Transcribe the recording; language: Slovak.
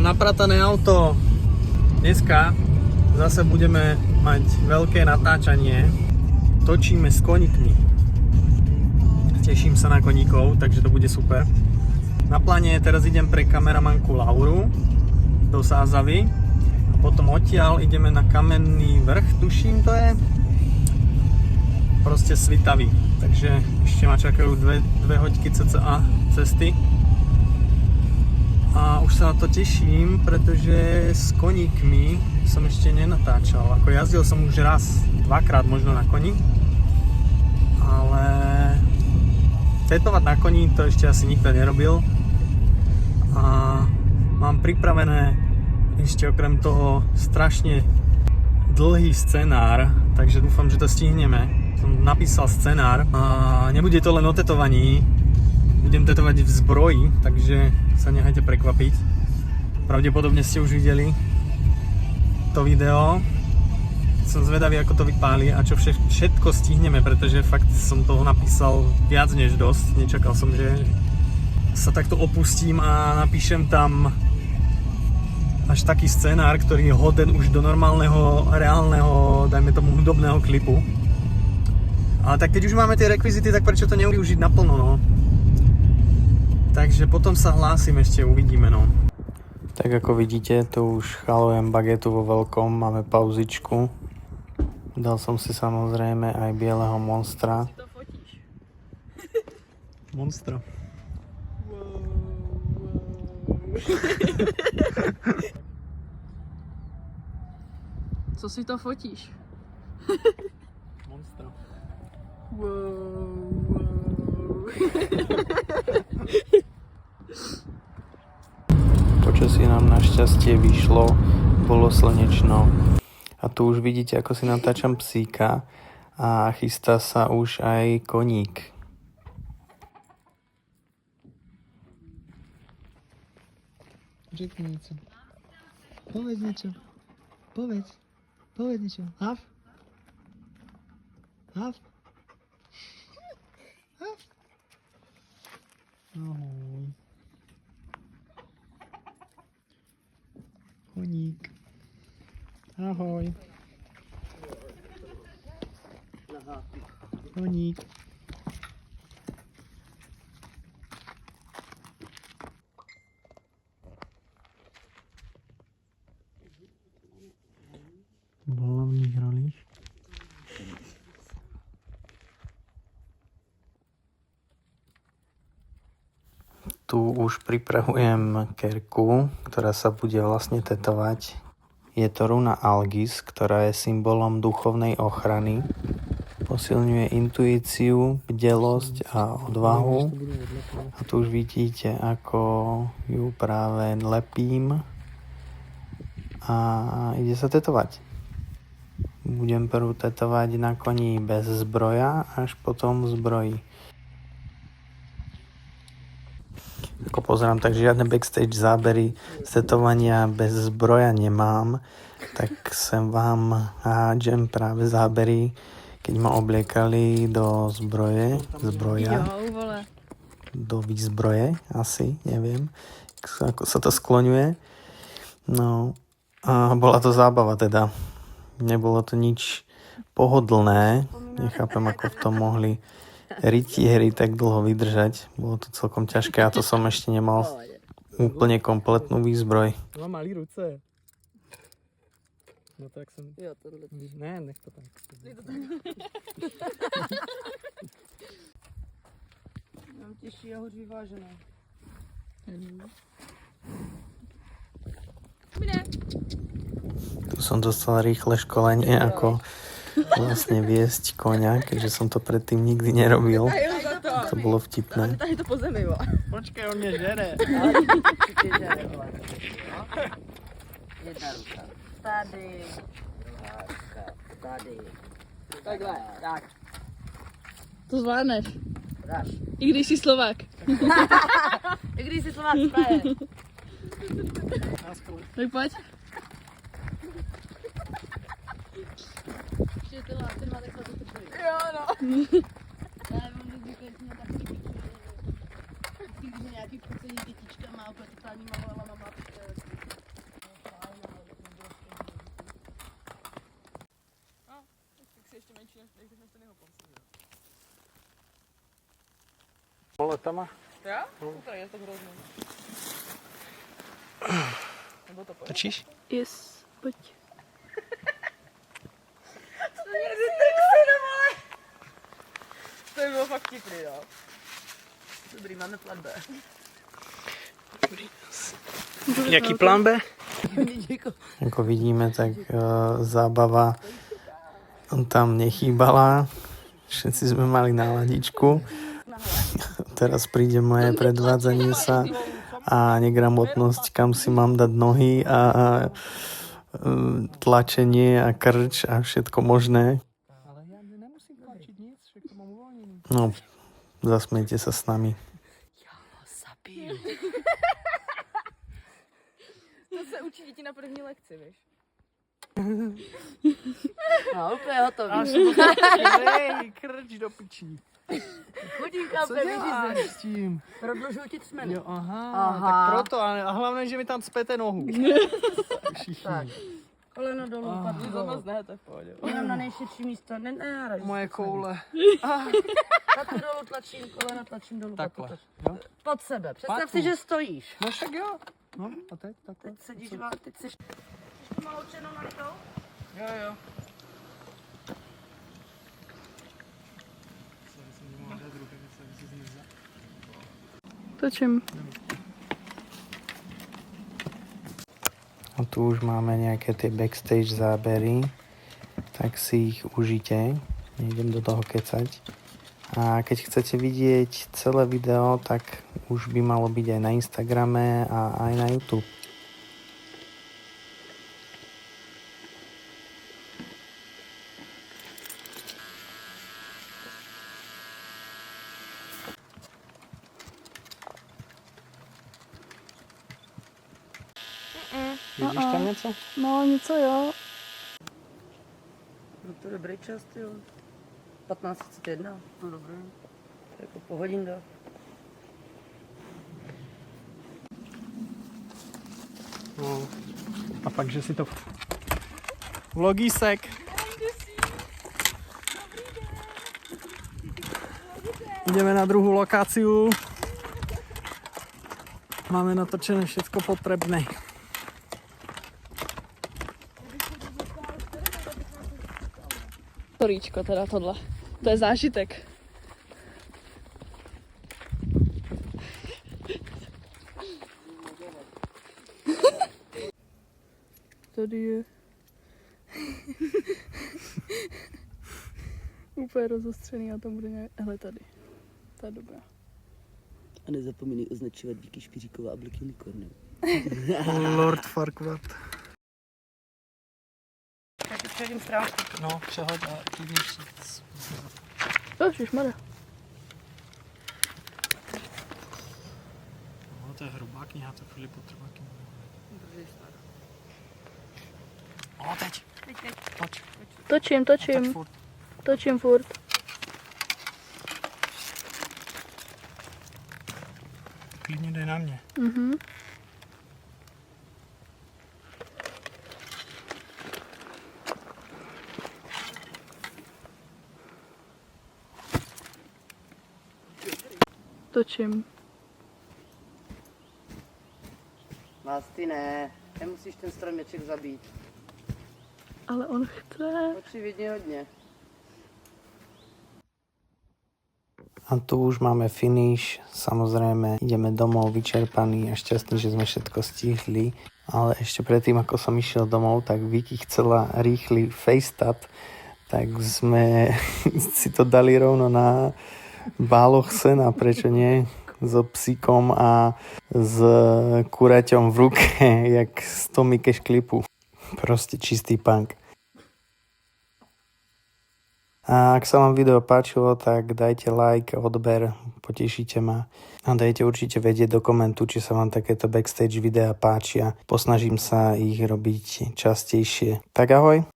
napratané auto. Dneska zase budeme mať veľké natáčanie. Točíme s koníkmi. Teším sa na koníkov, takže to bude super. Na pláne teraz idem pre kameramanku Lauru do Sázavy. A potom odtiaľ ideme na Kamenný vrch, tuším to je. Proste Svitavy. Takže ešte ma čakajú dve hoďky cca cesty. A už sa na to teším, pretože s koníkmi som ešte nenatáčal. Ako jazdil som už raz, dvakrát možno na koni. Ale tetovať na koni to ešte asi nikto nerobil. A mám pripravené ešte okrem toho strašne dlhý scenár, takže dúfam, že to stihneme. Som napísal scenár a nebude to len o tetovaní. Budem tetovať v zbroji, takže sa nechajte prekvapiť. Pravdepodobne ste už videli to video. Som zvedavý, ako to vypáli a čo všetko stihneme, pretože fakt som toho napísal viac než dosť. Nečakal som, že sa takto opustím a napíšem tam až taký scenár, ktorý je hoden už do normálneho, reálneho, dajme tomu hudobného klipu. Ale tak keď už máme tie rekvizity, tak prečo to nevyužiť naplno, no? Takže potom sa hlásim, ešte uvidíme, no. Tak ako vidíte, tu už chalujem bagetu vo veľkom, máme pauzičku. Dal som si samozrejme aj bieleho monstra. Si to fotíš? Monstra. Co si to fotíš? Monstra. Počasie nám našťastie vyšlo, bolo slnečno. A tu už vidíte, ako si natáčam psíka a chystá sa už aj koník. Řekni niečo. Povedz niečo. Povedz niečo. Haf? Haf? Haf? Ahoj. Koník. Ahoj. Koník. V hlavných rolích. Tu už pripravujem kerku, ktorá sa bude vlastne tetovať. Je to runa Algis, ktorá je symbolom duchovnej ochrany. Posilňuje intuíciu, bdelosť a odvahu. A tu už vidíte, ako ju práve lepím. A ide sa tetovať. Budem prvú tetovať na koni bez zbroja, až potom v zbroji. Ako pozerám, tak žiadne backstage zábery z tetovania bez zbroja nemám, tak sem vám hádžem práve zábery, keď ma obliekali do zbroja, do výzbroje, asi, neviem, ako sa to skloňuje. No, a bola to zábava teda. Nebolo to nič pohodlné, nechápem, ako v tom mohli rytieri tak dlho vydržať. Bolo to celkom ťažké a to som ešte nemal úplne kompletnú výzbroj. Mám malý ruce. No tak som... Jo, tohle. Ne, nech to tak. Mám těžší a hoď vyvážené. Tu som dostal rýchle školenie, ako vlastne viesť koňa, keďže som to predtým nikdy nerobil. To bolo vtipné. Tady to po zemi, jo. Počkej, on mě žere. Jedna ruka. Tady. Tady. Takhle, tak. To zvládneš. Dáš. I když jsi Slovák. I když jsi Slovák, správně. Tak pojď. Ten má takhle to trpí. Jo, no. Já mám nezvyklý, že na takový píky. Když nějaký pocený dětička má úplně totální mahola, mama. autama? Ja? Super, je to hrozné. Nebo to pojde? Točíš? Yes, pojď. To by bylo fakt vtipný, jo. Dobrý, máme plán B. Jaký plán B? Ako vidíme, tak zábava tam nechýbala. Všetci sme mali náladičku. Teraz príde moje predvádzanie sa a negramotnosť, kam si mám dať nohy a tlačenie a krč a všetko možné. Ale ja nemusím tlačiť nic, však to mám uvoľnený. No, zasmejte sa s nami. Já ho zabiju. To se učí děti na první lekci, víš? No, úplně hotový. Hej, krč do pičí. Chudinka, Co děláš s tím? Prodlužuju ti třmeny. Jo, aha, Aha. tak proto. A hlavně, že mi tam cpete nohu. Všichni. Koleno dolů, padni Za dolů. nás ne, to je v pohodě. Jenom na nejširší místo, ne, Moje koule. Patu dolů tlačím, koleno tlačím dolů. Takhle, patu. jo? Pod sebe, představ Patu. si, že stojíš. No však jo. No a teď takhle. Teď sedíš, teď seš... Jsi malou černou nalitou? Jo, jo. Točím. A tu už máme nejaké tie backstage zábery, tak si ich užite. Nejdem do toho kecať. A keď chcete vidieť celé video, tak už by malo byť aj na Instagrame a aj na YouTube. Vidíš tam něco? No, něco jo. No to dobrý čas, jo. 15:31. To dobré. Jako po hodin do. No. A pak, že si to... Vlogísek. Ideme na druhú lokáciu. Máme natočené všetko potrebné. Storíčko teda tohle. To je zážitek. Tady je. Úplně rozostřený a tam bude nějak... Hele tady. To je dobrá. A nezapomínej označovat Víky Špiříková a Black Unicorn. Lord Farquaad. Tak ti přehodím stránku. No, přehoď a klidněš si. Ježišmarja. No, to je hrubá kniha, to chvíli potrvá kniha. O, teď. Toč. Točím, Toč točím. furt. Točím furt. Klidně dej na mě. Mhm. Točím. Vás ty ne. Nemusíš ten stromeček zabít. Ale on chce. Očividně hodně. A tu už máme finish, samozrejme ideme domov vyčerpaní a šťastní, že sme všetko stihli. Ale ešte predtým, ako som išiel domov, tak Vicky chcela rýchly FaceTap, tak sme si to dali rovno na báloch sena, prečo nie? So psíkom a s kuraťom v ruke, jak z Tommy Cash klipu. Proste čistý punk. A ak sa vám video páčilo, tak dajte like, odber, potešíte ma. A dajte určite vedieť do komentu, či sa vám takéto backstage videá páčia. Posnažím sa ich robiť častejšie. Tak ahoj!